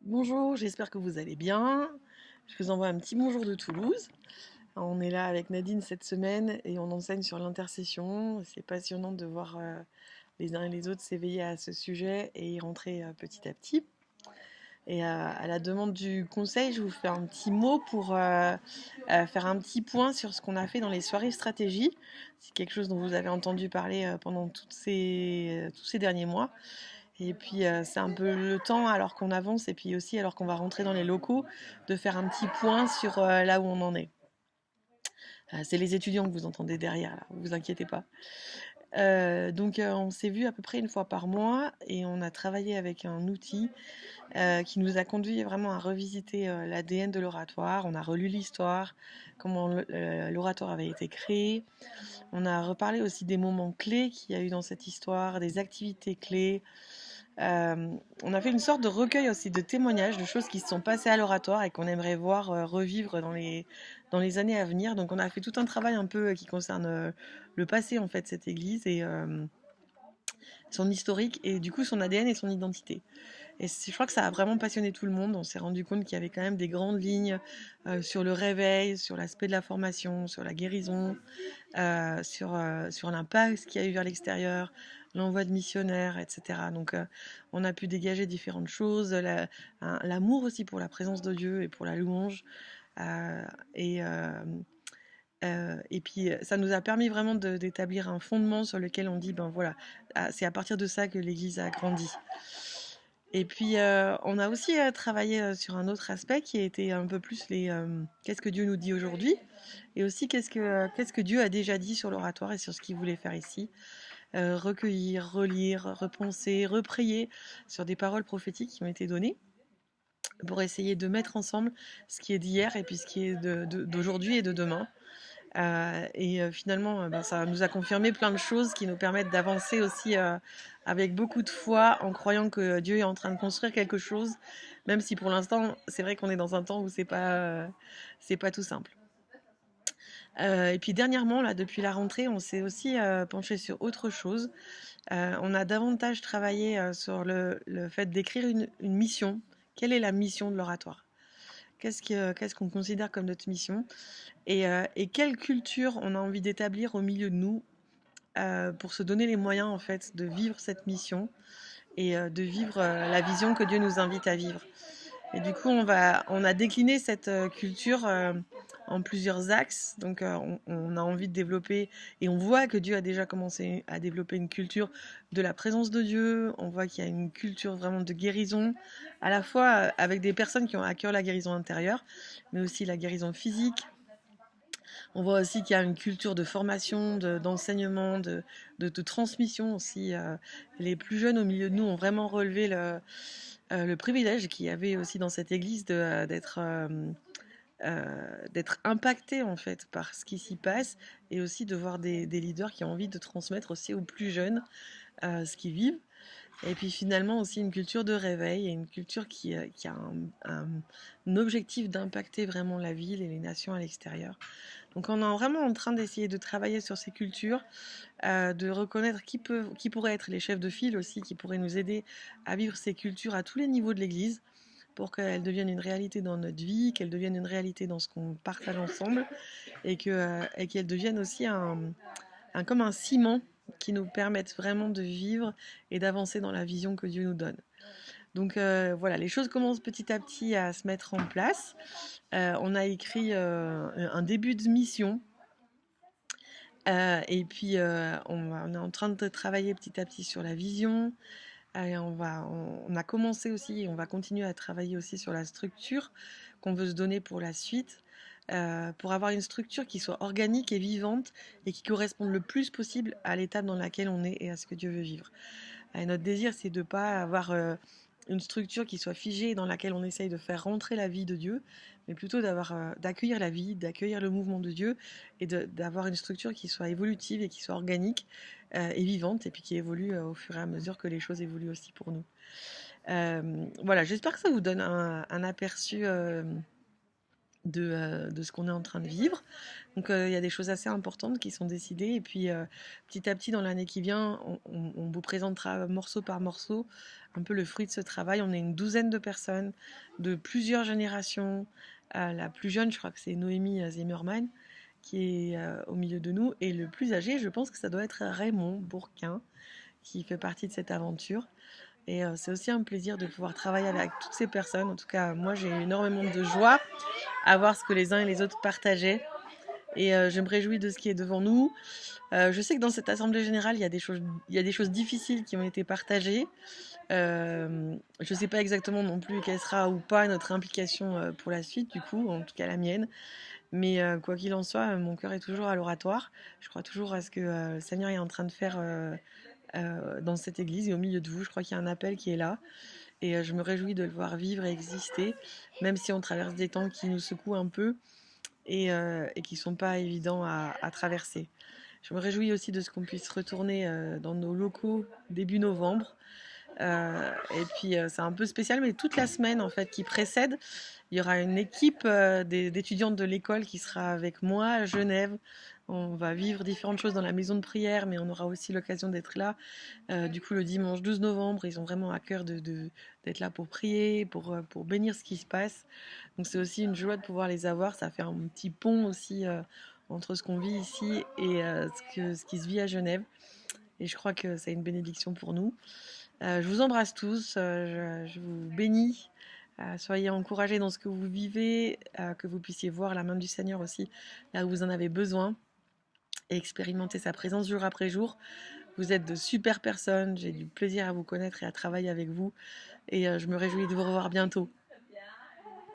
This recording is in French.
Bonjour, j'espère que vous allez bien. Je vous envoie un petit bonjour de Toulouse. On est là avec Nadine cette semaine et on enseigne sur l'intercession. C'est passionnant de voir les uns et les autres s'éveiller à ce sujet et y rentrer petit à petit. Et à la demande du conseil, je vous fais un petit mot pour faire un petit point sur ce qu'on a fait dans les soirées stratégie. C'est quelque chose dont vous avez entendu parler pendant tous ces derniers mois. Et puis c'est un peu le temps alors qu'on avance et puis aussi alors qu'on va rentrer dans les locaux de faire un petit point sur là où on en est. C'est les étudiants que vous entendez derrière là, vous inquiétez pas. Donc on s'est vu à peu près une fois par mois et on a travaillé avec un outil qui nous a conduit vraiment à revisiter l'ADN de l'oratoire. On a relu l'histoire, comment l'oratoire avait été créé. On a reparlé aussi des moments clés qu'il y a eu dans cette histoire, des activités clés. On a fait une sorte de recueil aussi de témoignages, de choses qui se sont passées à l'oratoire et qu'on aimerait voir revivre dans les années à venir. Donc on a fait tout un travail un peu qui concerne le passé en fait de cette église et son historique et du coup son ADN et son identité. Et je crois que ça a vraiment passionné tout le monde. On s'est rendu compte qu'il y avait quand même des grandes lignes sur le réveil, sur l'aspect de la formation, sur la guérison, sur l'impact qu'il y a eu vers l'extérieur, l'envoi de missionnaires, etc. Donc on a pu dégager différentes choses, l'amour aussi pour la présence de Dieu et pour la louange. Euh, et, euh, et puis ça nous a permis vraiment d'établir un fondement sur lequel on dit, ben voilà, c'est à partir de ça que l'Église a grandi. Et puis, on a aussi travaillé sur un autre aspect qui a été un peu plus qu'est-ce que Dieu nous dit aujourd'hui et aussi qu'est-ce que Dieu a déjà dit sur l'oratoire et sur ce qu'il voulait faire ici. Recueillir, relire, repenser, reprier sur des paroles prophétiques qui ont été données pour essayer de mettre ensemble ce qui est d'hier et puis ce qui est d'aujourd'hui et de demain. Finalement, ben, ça nous a confirmé plein de choses qui nous permettent d'avancer aussi avec beaucoup de foi en croyant que Dieu est en train de construire quelque chose, même si pour l'instant, c'est vrai qu'on est dans un temps où c'est pas tout simple. Et puis dernièrement, là, depuis la rentrée, on s'est aussi penché sur autre chose. On a davantage travaillé sur le fait d'écrire une mission. Quelle est la mission de l'oratoire? Qu'est-ce qu'on considère comme notre mission et quelle culture on a envie d'établir au milieu de nous pour se donner les moyens en fait de vivre cette mission et de vivre la vision que Dieu nous invite à vivre. Et du coup, on a décliné cette culture en plusieurs axes. Donc, on a envie de développer, et on voit que Dieu a déjà commencé à développer une culture de la présence de Dieu. On voit qu'il y a une culture vraiment de guérison, à la fois avec des personnes qui ont à cœur la guérison intérieure, mais aussi la guérison physique. On voit aussi qu'il y a une culture de formation, d'enseignement, de transmission aussi. Les plus jeunes au milieu de nous ont vraiment relevé le privilège qu'il y avait aussi dans cette église d'être impacté en fait par ce qui s'y passe et aussi de voir des leaders qui ont envie de transmettre aussi aux plus jeunes ce qu'ils vivent. Et puis finalement aussi une culture de réveil et une culture qui a un objectif d'impacter vraiment la ville et les nations à l'extérieur. Donc on est vraiment en train d'essayer de travailler sur ces cultures, de reconnaître qui pourrait être les chefs de file aussi, qui pourraient nous aider à vivre ces cultures à tous les niveaux de l'Église pour qu'elles deviennent une réalité dans notre vie, qu'elles deviennent une réalité dans ce qu'on partage ensemble et qu'elles deviennent aussi comme un ciment qui nous permette vraiment de vivre et d'avancer dans la vision que Dieu nous donne. Donc voilà, les choses commencent petit à petit à se mettre en place. On a écrit un début de mission. Et puis on est en train de travailler petit à petit sur la vision. On a commencé aussi et on va continuer à travailler aussi sur la structure qu'on veut se donner pour la suite, pour avoir une structure qui soit organique et vivante et qui corresponde le plus possible à l'étape dans laquelle on est et à ce que Dieu veut vivre. Notre désir, c'est de ne pas avoir une structure qui soit figée dans laquelle on essaye de faire rentrer la vie de Dieu, mais plutôt d'accueillir la vie, d'accueillir le mouvement de Dieu et d'avoir une structure qui soit évolutive et qui soit organique et vivante et puis qui évolue au fur et à mesure que les choses évoluent aussi pour nous. Voilà, j'espère que ça vous donne un aperçu de ce qu'on est en train de vivre. Donc il y a des choses assez importantes qui sont décidées. Et puis petit à petit, dans l'année qui vient, on vous présentera morceau par morceau un peu le fruit de ce travail. On est une douzaine de personnes de plusieurs générations. La plus jeune, je crois que c'est Noémie Zimmerman, qui est au milieu de nous. Et le plus âgé, je pense que ça doit être Raymond Bourquin, qui fait partie de cette aventure. Et c'est aussi un plaisir de pouvoir travailler avec toutes ces personnes. En tout cas, moi, j'ai énormément de joie à voir ce que les uns et les autres partageaient. Et je me réjouis de ce qui est devant nous. Je sais que dans cette assemblée générale, il y a des choses difficiles qui ont été partagées. Je ne sais pas exactement non plus quelle sera ou pas notre implication pour la suite, du coup, en tout cas la mienne. Mais quoi qu'il en soit, mon cœur est toujours à l'oratoire. Je crois toujours à ce que le Seigneur est en train de faire dans cette église et au milieu de vous. Je crois qu'il y a un appel qui est là. Et je me réjouis de le voir vivre et exister, même si on traverse des temps qui nous secouent un peu et qui ne sont pas évidents à traverser. Je me réjouis aussi de ce qu'on puisse retourner dans nos locaux début novembre. Et puis c'est un peu spécial, mais toute la semaine en fait qui précède, il y aura une équipe d'étudiantes de l'école qui sera avec moi à Genève. On va vivre différentes choses dans la maison de prière, mais on aura aussi l'occasion d'être là. Du coup, le dimanche 12 novembre, ils ont vraiment à cœur d'être là pour prier, pour bénir ce qui se passe. Donc c'est aussi une joie de pouvoir les avoir. Ça fait un petit pont aussi entre ce qu'on vit ici et ce qui se vit à Genève. Et je crois que c'est une bénédiction pour nous. Je vous embrasse tous, je vous bénis. Soyez encouragés dans ce que vous vivez, que vous puissiez voir la main du Seigneur aussi là où vous en avez besoin et expérimenter sa présence jour après jour. Vous êtes de super personnes, j'ai du plaisir à vous connaître et à travailler avec vous et je me réjouis de vous revoir bientôt.